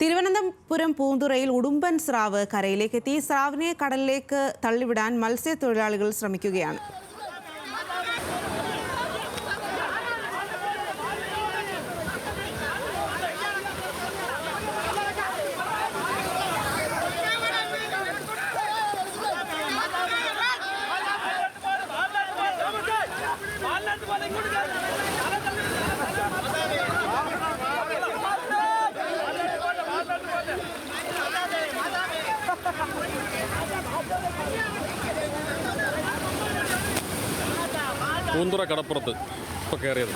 തിരുവനന്തപുരം പൂന്തുറയിൽ ഉടുമ്പൻ സ്രാവ് കരയിലേക്ക് എത്തി. സ്രാവിനെ കടലിലേക്ക് തള്ളിവിടാൻ മത്സ്യത്തൊഴിലാളികൾ ശ്രമിക്കുകയാണ്. പൂന്തുറ കടപ്പുറത്ത് ഇപ്പോൾ കയറിയത്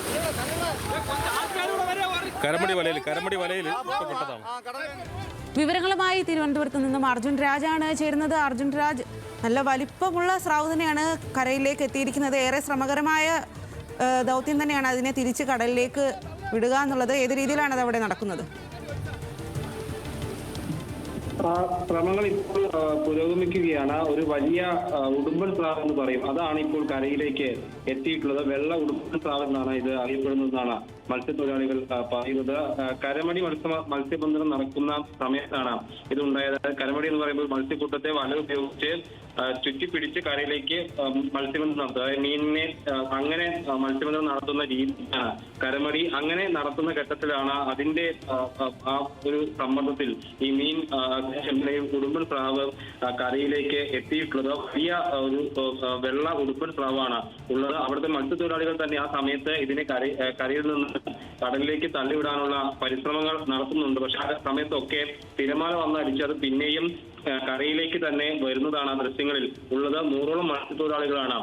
കരമടി വലയിൽ പെട്ടതാണ്. വിവരങ്ങളുമായി തിരുവനന്തപുരത്ത് നിന്നും അർജുൻ രാജാണ് ചേരുന്നത്. അർജുൻ രാജ്, നല്ല വലിപ്പമുള്ള സ്രാവ് തന്നെയാണ് കരയിലേക്ക് എത്തിയിരിക്കുന്നത്. ഏറെ ശ്രമകരമായ ദൗത്യം തന്നെയാണ് അതിനെ തിരിച്ച് കടലിലേക്ക് വിടുക എന്നുള്ളത്. ഏത് രീതിയിലാണ് അത് അവിടെ നടക്കുന്നത്? ശ്രമങ്ങൾ ഇപ്പോൾ പുരോഗമിക്കുകയാണ്. ഒരു വലിയ ഉടുമ്പൻ സ്രാവ് എന്ന് പറയും, അതാണ് ഇപ്പോൾ കരയിലേക്ക് എത്തിയിട്ടുള്ളത്. വെള്ള ഉടുമ്പൻ സ്രാവ് എന്നാണ് ഇത് അറിയപ്പെടുന്നതെന്നാണ് മത്സ്യത്തൊഴിലാളികൾ പറയുന്നത്. കരമടി മത്സ്യബന്ധനം നടക്കുന്ന സമയത്താണ് ഇതുണ്ടായത്. കരമടി എന്ന് പറയുമ്പോൾ മത്സ്യക്കൂട്ടത്തെ വല ഉപയോഗിച്ച് ചുറ്റിപ്പിടിച്ച് കരയിലേക്ക് മത്സ്യബന്ധനം നടത്തുക, അതായത് മീനിനെ അങ്ങനെ മത്സ്യബന്ധനം നടത്തുന്ന രീതിയാണ് കരമടി. അങ്ങനെ നടത്തുന്ന ഘട്ടത്തിലാണ് അതിന്റെ ആ ഒരു സമ്മർദ്ദത്തിൽ ഈ മീൻ ഉടുമ്പൻ സ്രാവ് കരയിലേക്ക് എത്തിയിട്ടുള്ളത്. വലിയ ഒരു വെള്ള ഉടുമ്പൻ സ്രാവാണ് ഉള്ളത്. അവിടുത്തെ മത്സ്യത്തൊഴിലാളികൾ തന്നെ ആ സമയത്ത് ഇതിനെ കരയിൽ നിന്ന് കടലിലേക്ക് തള്ളിവിടാനുള്ള പരിശ്രമങ്ങൾ നടത്തുന്നുണ്ട്. പക്ഷെ ആ സമയത്തൊക്കെ തിരമാല വന്നടിച്ച് അത് പിന്നെയും കരയിലേക്ക് തന്നെ വരുന്നതാണ് ആ ദൃശ്യങ്ങളിൽ ഉള്ളത്. 100ഓളം മത്സ്യത്തൊഴിലാളികളാണ്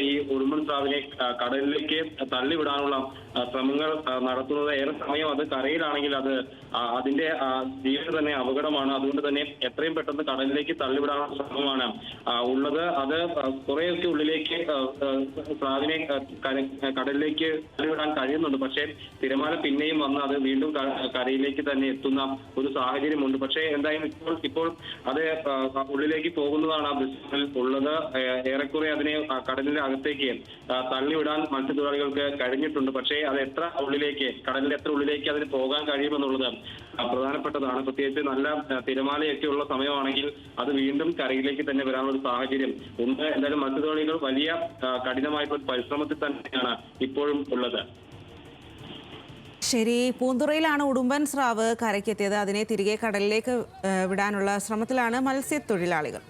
ഈ ഉടുമ്പൻ സ്രാവിനെ കടലിലേക്ക് തള്ളിവിടാനുള്ള ശ്രമങ്ങൾ നടത്തുന്നത്. ഏറെ സമയം അത് കരയിലാണെങ്കിൽ അത് അതിന്റെ ജീവന് തന്നെ അപകടമാണ്. അതുകൊണ്ട് തന്നെ എത്രയും പെട്ടെന്ന് കടലിലേക്ക് തള്ളിവിടാനുള്ള ശ്രമമാണ് ഉള്ളത്. അത് കുറെയൊക്കെ ഉള്ളിലേക്ക് സ്രാവിനെ കടലിലേക്ക് തള്ളിവിടാൻ കഴിയുന്നുണ്ട്. പക്ഷേ തിരമാല പിന്നെയും വന്ന് അത് വീണ്ടും കരയിലേക്ക് തന്നെ എത്തുന്ന ഒരു സാഹചര്യമുണ്ട്. പക്ഷേ എന്തായാലും ഇപ്പോൾ അത് ഉള്ളിലേക്ക് പോകുന്നതാണ് ആ ദൃശ്യങ്ങളിൽ ഉള്ളത്. ഏറെക്കുറെ അതിനെ കടലിന്റെ അകത്തേക്ക് തള്ളിവിടാൻ മത്സ്യത്തൊഴിലാളികൾക്ക് കഴിഞ്ഞിട്ടുണ്ട്. പക്ഷേ അത് കടലിന്റെ എത്ര ഉള്ളിലേക്ക് അതിന് പോകാൻ കഴിയുമെന്നുള്ളത് പ്രധാനപ്പെട്ടതാണ്. പ്രത്യേകിച്ച് നല്ല തിരമാലയൊക്കെ ഉള്ള സമയമാണെങ്കിൽ അത് വീണ്ടും കരയിലേക്ക് തന്നെ വരാനുള്ള ഒരു സാഹചര്യം ഉണ്ട്. എന്തായാലും മത്സ്യത്തൊഴിലാളികൾ വലിയ കഠിനമായിട്ടുള്ള പരിശ്രമത്തിൽ തന്നെയാണ് ഇപ്പോഴും ഉള്ളത്. ശരി, പൂന്തുറയിലാണ് ഉടുമ്പൻ സ്രാവ് കരയ്ക്കെത്തിയത്. അതിനെ തിരികെ കടലിലേക്ക് വിടാനുള്ള ശ്രമത്തിലാണ് മത്സ്യത്തൊഴിലാളികൾ.